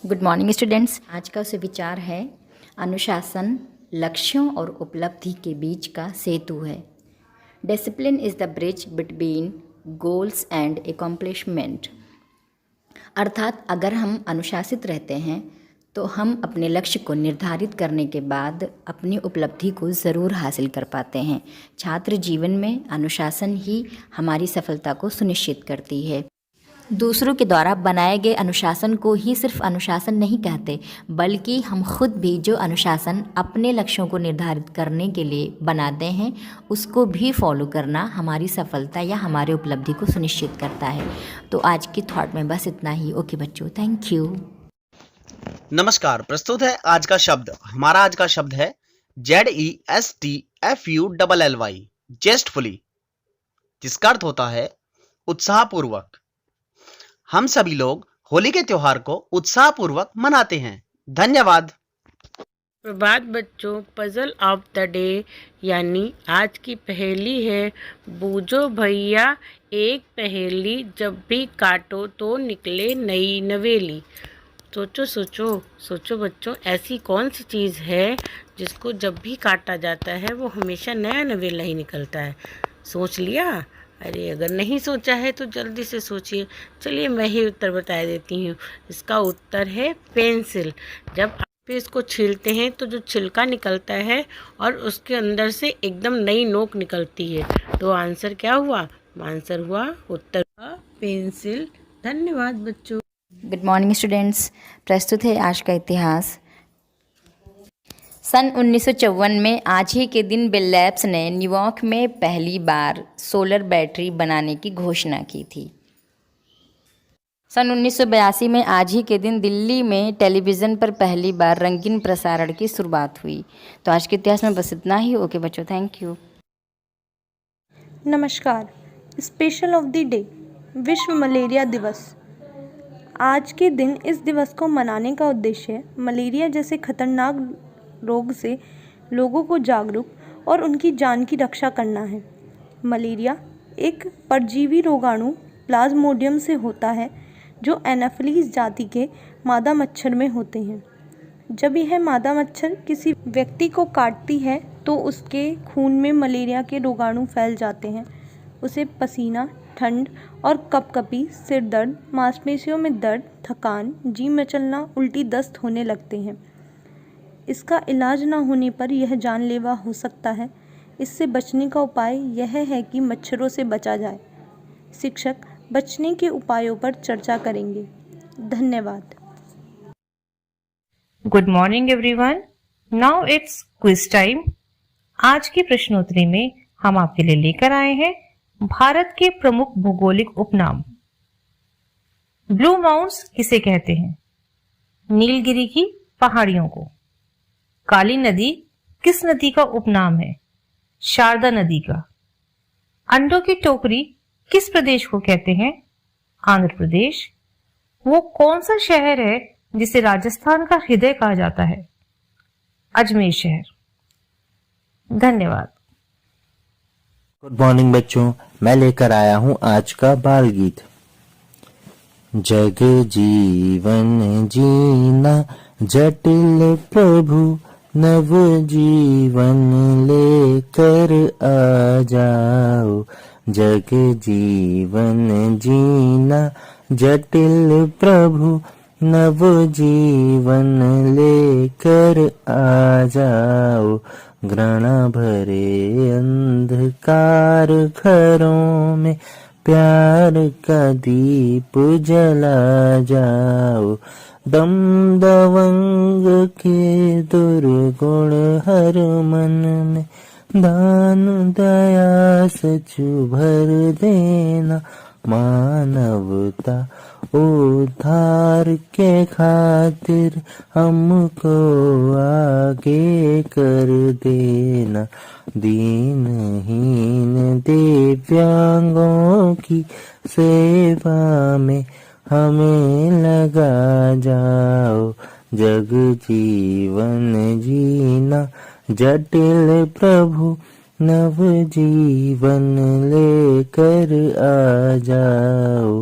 Good morning students. आज का विचार है अनुशासन लक्ष्यों और उपलब्धि के बीच का सेतु है। Discipline is the bridge between goals and accomplishment. अर्थात अगर हम अनुशासित रहते हैं तो हम अपने लक्ष्य को निर्धारित करने के बाद अपनी उपलब्धि को ज़रूर हासिल कर पाते हैं। छात्र जीवन में अनुशासन ही हमारी सफलता को सुनिश्चित करती है। दूसरों के द्वारा बनाए गए अनुशासन को ही सिर्फ अनुशासन नहीं कहते, बल्कि हम खुद भी जो अनुशासन अपने लक्ष्यों को निर्धारित करने के लिए बनाते हैं उसको भी फॉलो करना हमारी सफलता या हमारे उपलब्धि को सुनिश्चित करता है। तो आज की थॉट में बस इतना ही। ओके बच्चों, थैंक यू। नमस्कार, प्रस्तुत है आज का शब्द। हमारा आज का शब्द है ZESTFULLY, जेस्टफुली, जिसका अर्थ होता है उत्साहपूर्वक। हम सभी लोग होली के त्योहार को उत्साहपूर्वक मनाते हैं। धन्यवाद। प्रभात बच्चों, पजल ऑफ द डे यानी आज की पहेली है, बूझो भैया एक पहेली, जब भी काटो तो निकले नई नवेली। सोचो सोचो सोचो बच्चों, ऐसी कौन सी चीज़ है जिसको जब भी काटा जाता है वो हमेशा नया नवेला ही निकलता है? सोच लिया? अरे अगर नहीं सोचा है तो जल्दी से सोचिए। चलिए मैं ही उत्तर बता देती हूँ। इसका उत्तर है पेंसिल। जब आप इसको छीलते हैं तो जो छिलका निकलता है और उसके अंदर से एकदम नई नोक निकलती है, तो आंसर क्या हुआ? आंसर हुआ उत्तर का पेंसिल। धन्यवाद बच्चों। Good morning students. प्रस्तुत है आज का इतिहास। सन 1954 में आज ही के दिन बेल लैब्स ने न्यूयॉर्क में पहली बार सोलर बैटरी बनाने की घोषणा की थी। सन 1982 में आज ही के दिन दिल्ली में टेलीविज़न पर पहली बार रंगीन प्रसारण की शुरुआत हुई। तो आज के इतिहास में बस इतना ही। ओके बच्चों, थैंक यू। नमस्कार। स्पेशल ऑफ द डे, विश्व मलेरिया दिवस। आज के दिन इस दिवस को मनाने का उद्देश्य मलेरिया जैसे खतरनाक रोग से लोगों को जागरूक और उनकी जान की रक्षा करना है। मलेरिया एक परजीवी रोगाणु प्लाज्मोडियम से होता है जो एनाफिलीज जाति के मादा मच्छर में होते हैं। जब यह मादा मच्छर किसी व्यक्ति को काटती है तो उसके खून में मलेरिया के रोगाणु फैल जाते हैं। उसे पसीना, ठंड और कपकपी, सिर दर्द, मांसपेशियों में दर्द, थकान, जी मचलना, उल्टी, दस्त होने लगते हैं। इसका इलाज न होने पर यह जानलेवा हो सकता है। इससे बचने का उपाय यह है कि मच्छरों से बचा जाए। शिक्षक बचने के उपायों पर चर्चा करेंगे। धन्यवाद। Good morning everyone. Now it's quiz time. आज की प्रश्नोत्तरी में हम आपके लिए लेकर आए हैं भारत के प्रमुख भौगोलिक उपनाम। ब्लू माउंट्स किसे कहते हैं? नीलगिरी की पहाड़ियों को। काली नदी किस नदी का उपनाम है? शारदा नदी का। अंडों की टोकरी किस प्रदेश को कहते हैं? आंध्र प्रदेश। वो कौन सा शहर है जिसे राजस्थान का हृदय कहा जाता है? अजमेर शहर। धन्यवाद। गुड मॉर्निंग बच्चों, मैं लेकर आया हूं आज का बाल गीत। जग जीवन जीना जटिल प्रभु, नव जीवन लेकर आ जाओ। जग जीवन जीना जटिल प्रभु, नव जीवन लेकर आ जाओ। घृणा भरे अंधकार घरों में प्यार का दीप जला जाओ। दम दवंग के दुर्गुण हर मन में दान दया सचु भर देना। मानवता उद्धार के खातिर हमको आगे कर देना। दीनहीन दिव्यांगों की सेवा में हमें लगा जाओ। जग जीवन जीना जटिल प्रभु, नव जीवन लेकर आ जाओ।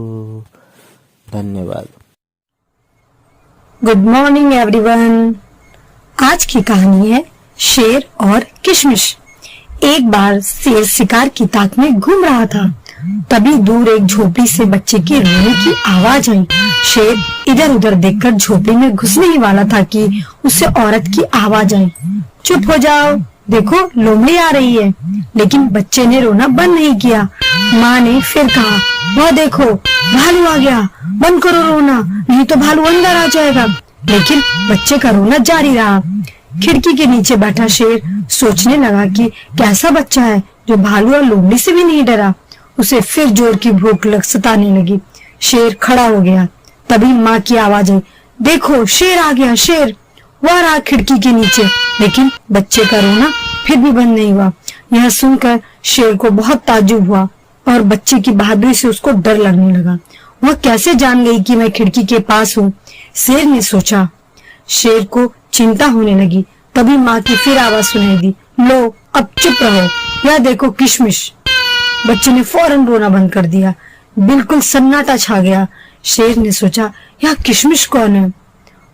धन्यवाद। Good morning everyone. आज की कहानी है शेर और किशमिश। एक बार शेर शिकार की ताक में घूम रहा था। तभी दूर एक झोपड़ी से बच्चे के रोने की आवाज आई। शेर इधर उधर देखकर झोपड़ी में घुसने ही वाला था कि उसे औरत की आवाज आई, चुप हो जाओ, देखो लोमड़ी आ रही है। लेकिन बच्चे ने रोना बंद नहीं किया। माँ ने फिर कहा, वह देखो भालू आ गया, बंद करो रोना, नहीं तो भालू अंदर आ जाएगा। लेकिन बच्चे का रोना जारी रहा। खिड़की के नीचे बैठा शेर सोचने लगा कि कैसा बच्चा है जो भालू और लोमड़ी से भी नहीं डरा। उसे फिर जोर की भूख सताने लगी। शेर खड़ा हो गया। तभी माँ की आवाज आई, देखो शेर आ गया, शेर। वह रहा खिड़की के नीचे। लेकिन बच्चे का रोना फिर भी बंद नहीं हुआ। यह सुनकर शेर को बहुत ताज्जुब हुआ और बच्चे की बहादुरी से उसको डर लगने लगा। वह कैसे जान गई कि मैं खिड़की के पास हूँ? शेर ने सोचा। शेर को चिंता होने लगी। तभी माँ की फिर आवाज सुनाई दी, लो अब चुप रहो, यह देखो किशमिश। बच्चे ने फौरन रोना बंद कर दिया। बिल्कुल सन्नाटा छा गया। शेर ने सोचा, यह किशमिश कौन है?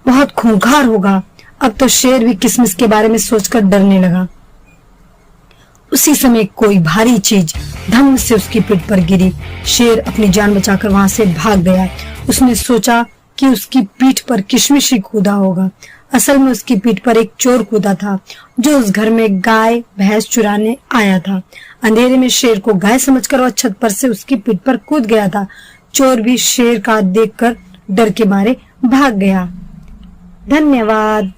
बहुत खूंखार होगा। अब तो शेर भी किशमिश के बारे में सोचकर डरने लगा। उसी समय कोई भारी चीज धम से उसकी पीठ पर गिरी। शेर अपनी जान बचाकर वहां से भाग गया। उसने सोचा कि उसकी पीठ पर किशमिश ही कूदा होगा। असल में उसकी पीठ पर एक चोर कूदा था जो उस घर में गाय भैंस चुराने आया था। अंधेरे में शेर को गाय समझकर वह छत पर से उसकी पीठ पर कूद गया था। चोर भी शेर का देखकर डर के मारे भाग गया। धन्यवाद।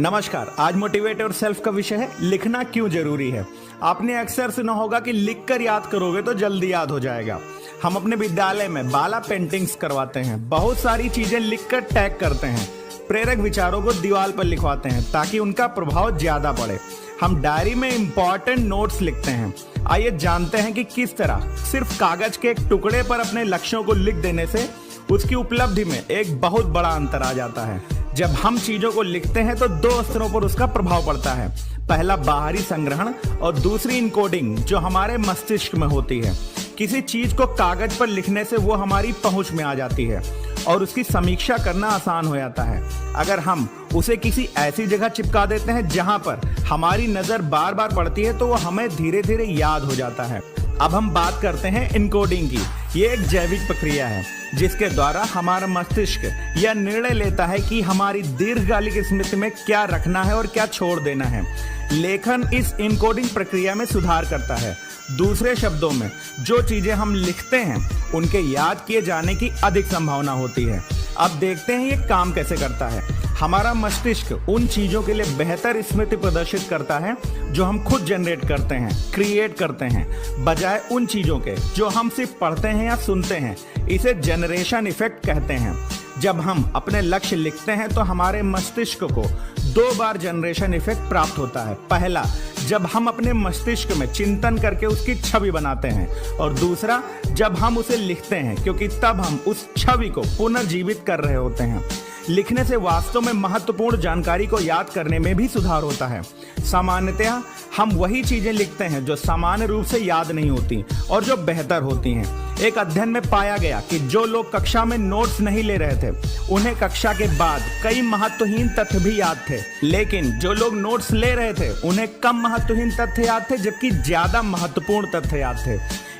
नमस्कार। आज मोटिवेट और सेल्फ का विषय है लिखना क्यों जरूरी है। आपने अक्सर सुना होगा कि लिखकर याद करोगे तो जल्दी याद हो जाएगा। हम अपने विद्यालय में बाला पेंटिंग्स करवाते हैं, बहुत सारी चीजें लिखकर टैग करते हैं, प्रेरक विचारों को दीवार पर लिखवाते हैं ताकि उनका प्रभाव ज्यादा पड़े। हम डायरी में इंपॉर्टेंट नोट्स लिखते हैं। आइए जानते हैं कि किस तरह सिर्फ कागज के एक टुकड़े पर अपने लक्ष्यों को लिख देने से उसकी उपलब्धि में एक बहुत बड़ा अंतर आ जाता है। जब हम चीजों को लिखते हैं तो दो स्तरों पर उसका प्रभाव पड़ता है। पहला बाहरी संग्रहण और दूसरी इनकोडिंग जो हमारे मस्तिष्क में होती है। किसी चीज को कागज पर लिखने से वो हमारी पहुंच में आ जाती है और उसकी समीक्षा करना आसान हो जाता है। अगर हम उसे किसी ऐसी जगह चिपका देते हैं जहां पर हमारी नजर बार बार पड़ती है तो वो हमें धीरे धीरे याद हो जाता है। अब हम बात करते हैं इनकोडिंग की। ये एक जैविक प्रक्रिया है जिसके द्वारा हमारा मस्तिष्क यह निर्णय लेता है कि हमारी दीर्घकालिक स्मृति में क्या रखना है और क्या छोड़ देना है। लेखन इस इनकोडिंग प्रक्रिया में सुधार करता है। दूसरे शब्दों में जो चीजें हम लिखते हैं उनके याद किए जाने की अधिक संभावना होती है। अब देखते हैं ये काम कैसे करता है। हमारा मस्तिष्क उन चीजों के लिए बेहतर स्मृति प्रदर्शित करता है जो हम खुद जनरेट करते हैं, क्रिएट करते हैं, बजाय उन चीजों के जो हम सिर्फ पढ़ते हैं या सुनते हैं। इसे जनरेशन इफेक्ट कहते हैं। जब हम अपने लक्ष्य लिखते हैं तो हमारे मस्तिष्क को दो बार जनरेशन इफेक्ट प्राप्त होता है। पहला, जब हम अपने मस्तिष्क में चिंतन करके उसकी छवि बनाते हैं, और दूसरा जब हम उसे लिखते हैं, क्योंकि तब हम उस छवि को पुनर्जीवित कर रहे होते हैं। लिखने से वास्तव में महत्वपूर्ण जानकारी को याद करने में भी सुधार होता है। सामान्यतः हम वही चीजें लिखते हैं जो सामान्य रूप से याद नहीं होती और जो बेहतर होती हैं। एक अध्ययन में पाया गया कि जो लोग कक्षा में नोट्स नहीं ले रहे थे उन्हें कक्षा के बाद कई महत्वहीन तथ्य भी याद थे, लेकिन जो लोग नोट्स ले रहे थे उन्हें कम महत्वहीन तथ्य याद थे जबकि ज्यादा महत्वपूर्ण तथ्य याद थे।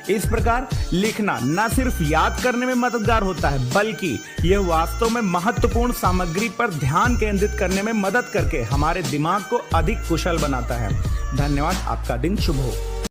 इस प्रकार लिखना न सिर्फ याद करने में मददगार होता है बल्कि यह वास्तव में महत्वपूर्ण सामग्री पर ध्यान केंद्रित करने में मदद करके हमारे दिमाग को अधिक कुशल बनाता है। धन्यवाद। आपका दिन शुभ हो।